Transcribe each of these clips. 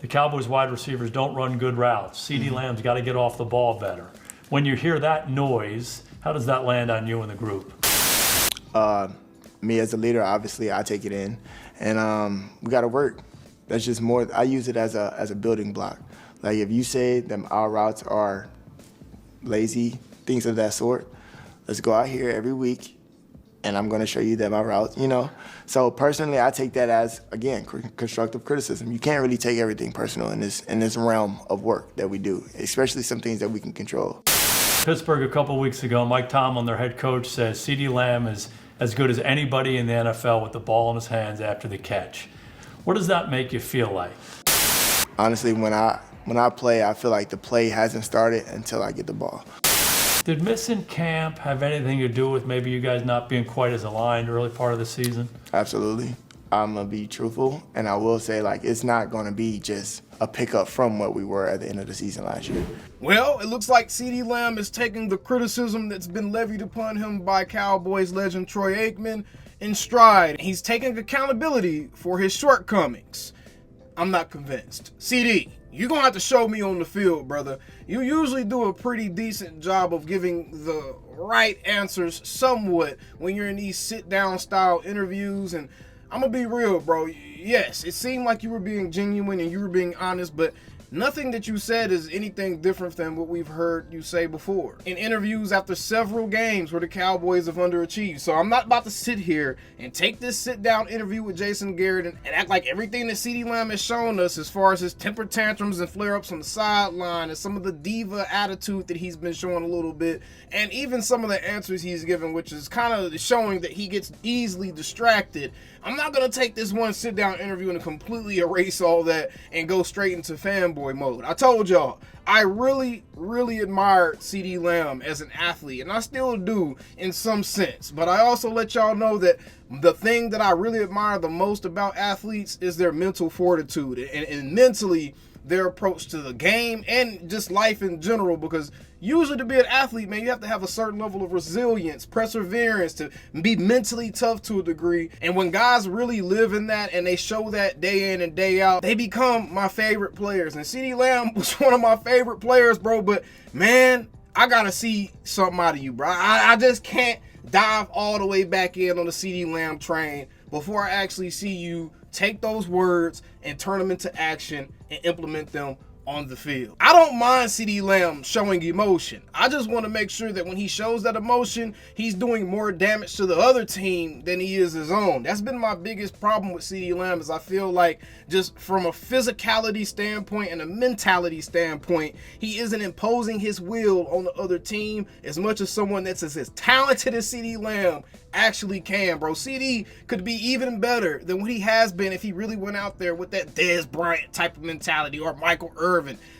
the Cowboys wide receivers don't run good routes. CeeDee Lamb's got to get off the ball better. When you hear that noise, how does that land on you and the group? Me as a leader, obviously, I take it in, and we got to work. That's just more. I use it as a building block. Like if you say that our routes are lazy, things of that sort, let's go out here every week, and I'm going to show you that my routes, So personally, I take that as, again, constructive criticism. You can't really take everything personal in this realm of work that we do, especially some things that we can control. Pittsburgh a couple weeks ago, Mike Tomlin, their head coach, says CeeDee Lamb is as good as anybody in the NFL with the ball in his hands after the catch. What does that make you feel like? Honestly, when I play, I feel like the play hasn't started until I get the ball. Did missing camp have anything to do with maybe you guys not being quite as aligned early part of the season? Absolutely. I'm going to be truthful, and I will say, it's not going to be just a pickup from what we were at the end of the season last year. Well, it looks like CeeDee Lamb is taking the criticism that's been levied upon him by Cowboys legend Troy Aikman in stride. He's taking accountability for his shortcomings. I'm not convinced. CeeDee, you're going to have to show me on the field, brother. You usually do a pretty decent job of giving the right answers somewhat when you're in these sit-down style interviews. And I'm going to be real, bro. Yes, it seemed like you were being genuine and you were being honest, but nothing that you said is anything different than what we've heard you say before in interviews after several games where the Cowboys have underachieved. So I'm not about to sit here and take this sit-down interview with Jason Garrett and act like everything that CeeDee Lamb has shown us as far as his temper tantrums and flare-ups on the sideline and some of the diva attitude that he's been showing a little bit, and even some of the answers he's given, which is kind of showing that he gets easily distracted. I'm not going to take this one sit-down interview and completely erase all that and go straight into fanboy mode. I told y'all, I really, really admired CeeDee Lamb as an athlete, and I still do in some sense. But I also let y'all know that the thing that I really admire the most about athletes is their mental fortitude and mentally their approach to the game and just life in general, because usually to be an athlete, man, you have to have a certain level of resilience, perseverance, to be mentally tough to a degree. And when guys really live in that and they show that day in and day out, they become my favorite players. And CeeDee Lamb was one of my favorite players, bro. But man, I gotta see something out of you, bro. I just can't dive all the way back in on the CeeDee Lamb train before I actually see you take those words and turn them into action and implement them on the field. I don't mind CeeDee Lamb showing emotion. I just want to make sure that when he shows that emotion, he's doing more damage to the other team than he is his own. That's been my biggest problem with CeeDee Lamb, is I feel like just from a physicality standpoint and a mentality standpoint, he isn't imposing his will on the other team as much as someone that's as talented as CeeDee Lamb actually can, bro. CeeDee could be even better than what he has been if he really went out there with that Dez Bryant type of mentality or Michael Irvin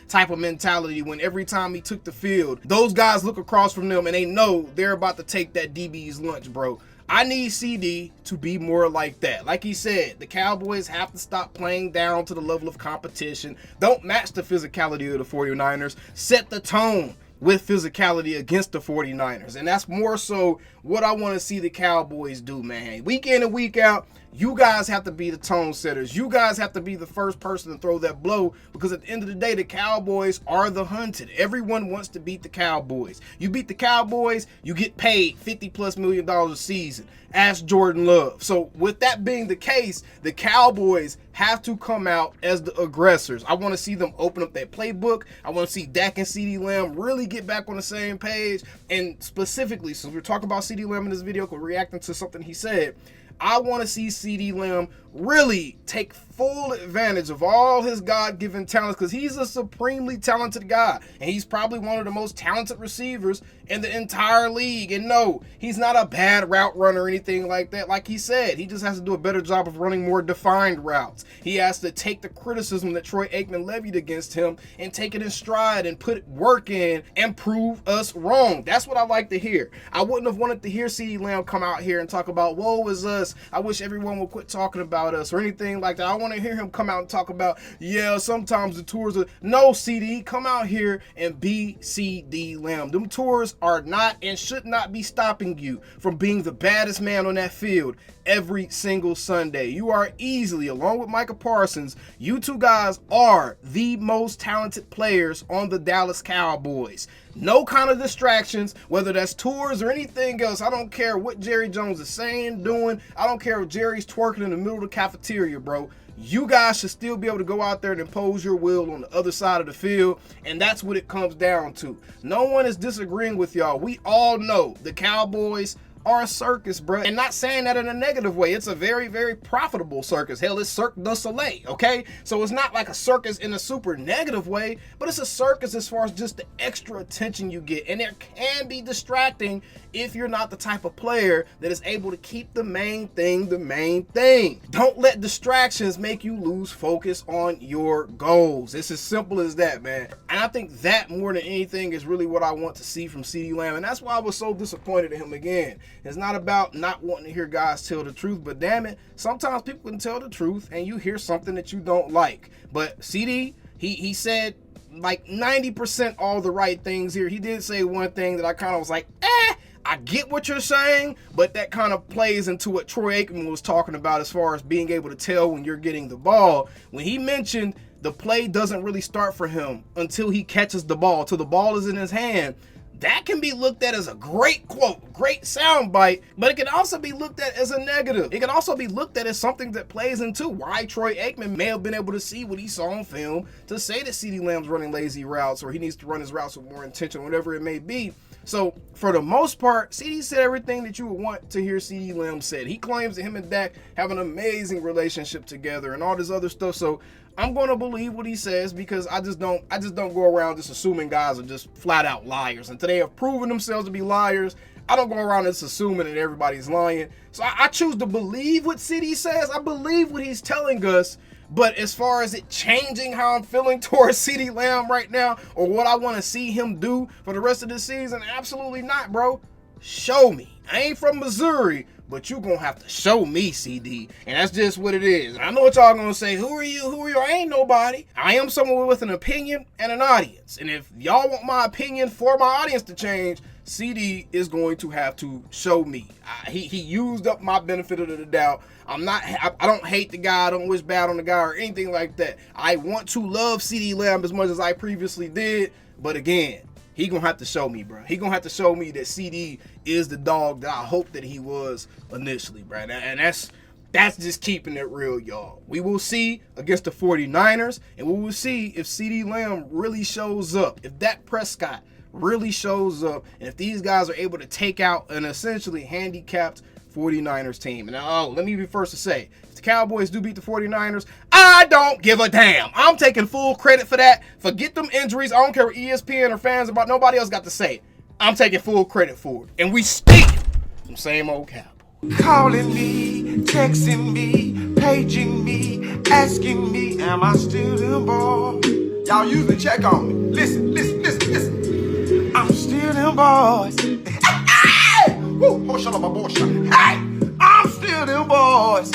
type of mentality, when every time he took the field, those guys look across from them and they know they're about to take that DB's lunch, bro. I need CeeDee to be more like that. Like he said, the Cowboys have to stop playing down to the level of competition. Don't match the physicality of the 49ers. Set the tone with physicality against the 49ers. And that's more so what I want to see the Cowboys do, man. Week in and week out, you guys have to be the tone setters. You guys have to be the first person to throw that blow, because at the end of the day, the Cowboys are the hunted. Everyone wants to beat the Cowboys. You beat the Cowboys, you get paid $50+ million a season. Ask Jordan Love. So with that being the case, the Cowboys have to come out as the aggressors. I want to see them open up that playbook. I want to see Dak and CeeDee Lamb really get back on the same page. And specifically, since we're talking about CeeDee Lamb in this video, we're reacting to something he said, I want to see CeeDee Lamb really take full advantage of all his God-given talents, because he's a supremely talented guy, and he's probably one of the most talented receivers in the entire league. And no, he's not a bad route runner or anything like that. Like he said, he just has to do a better job of running more defined routes. He has to take the criticism that Troy Aikman levied against him and take it in stride and put work in and prove us wrong. That's what I like to hear. I wouldn't have wanted to hear CeeDee Lamb come out here and talk about, woe is us, I wish everyone would quit talking about us, or anything like that. I want want to hear him come out and talk about, yeah, sometimes the tours are, no, CeeDee, come out here and be CeeDee Lamb. Them tours are not and should not be stopping you from being the baddest man on that field every single Sunday. You are easily, along with Micah Parsons, you two guys are the most talented players on the Dallas Cowboys. No kind of distractions, whether that's tours or anything else. I don't care what Jerry Jones is saying, doing. I don't care if Jerry's twerking in the middle of the cafeteria, bro. You guys should still be able to go out there and impose your will on the other side of the field, and that's what it comes down to. No one is disagreeing with y'all. We all know the Cowboys are a circus, bro. And not saying that in a negative way. It's a very, very profitable circus. Hell, it's Cirque du Soleil, okay? So it's not like a circus in a super negative way, but it's a circus as far as just the extra attention you get. And it can be distracting if you're not the type of player that is able to keep the main thing the main thing. Don't let distractions make you lose focus on your goals. It's as simple as that, man. And I think that more than anything is really what I want to see from CeeDee Lamb. And that's why I was so disappointed in him again. It's not about not wanting to hear guys tell the truth, but damn it, sometimes people can tell the truth and you hear something that you don't like. But CeeDee, he said like 90% all the right things here. He did say one thing that I kind of was like, I get what you're saying, but that kind of plays into what Troy Aikman was talking about as far as being able to tell when you're getting the ball. When he mentioned the play doesn't really start for him until he catches the ball, till the ball is in his hand. That can be looked at as a great quote, great soundbite, but it can also be looked at as a negative. It can also be looked at as something that plays into why Troy Aikman may have been able to see what he saw on film to say that CeeDee Lamb's running lazy routes or he needs to run his routes with more intention, whatever it may be. So for the most part, CeeDee said everything that you would want to hear CeeDee Lamb said. He claims that him and Dak have an amazing relationship together and all this other stuff. So I'm going to believe what he says because I just don't go around just assuming guys are just flat out liars. Until they have proven themselves to be liars, I don't go around just assuming that everybody's lying. So I choose to believe what CeeDee says. I believe what he's telling us. But as far as it changing how I'm feeling towards CeeDee Lamb right now or what I want to see him do for the rest of the season, absolutely not, bro. Show me. I ain't from Missouri, but you gonna have to show me, CeeDee. And that's just what it is. And I know what y'all gonna say. Who are you? Who are you? I ain't nobody. I am someone with an opinion and an audience. And if y'all want my opinion for my audience to change, CeeDee is going to have to show me. He used up my benefit of the doubt. I don't hate the guy. I don't wish bad on the guy or anything like that. I want to love CeeDee Lamb as much as I previously did. But again, he gonna have to show me, bro. He gonna have to show me that CeeDee is the dog that I hoped that he was initially, bro. And that's just keeping it real, y'all. We will see against the 49ers, and we will see if CeeDee Lamb really shows up. If Dak Prescott really shows up, and if these guys are able to take out an essentially handicapped 49ers team. And let me be first to say, if the Cowboys do beat the 49ers, I don't give a damn. I'm taking full credit for that. Forget them injuries. I don't care what ESPN or fans about. Nobody else got to say. I'm taking full credit for it. And we still some same old Cowboys. Calling me, texting me, paging me, asking me, am I still them boys? Y'all usually check on me. Listen. I'm still them boys. Hey! Woo! Hey! I'm still them boys.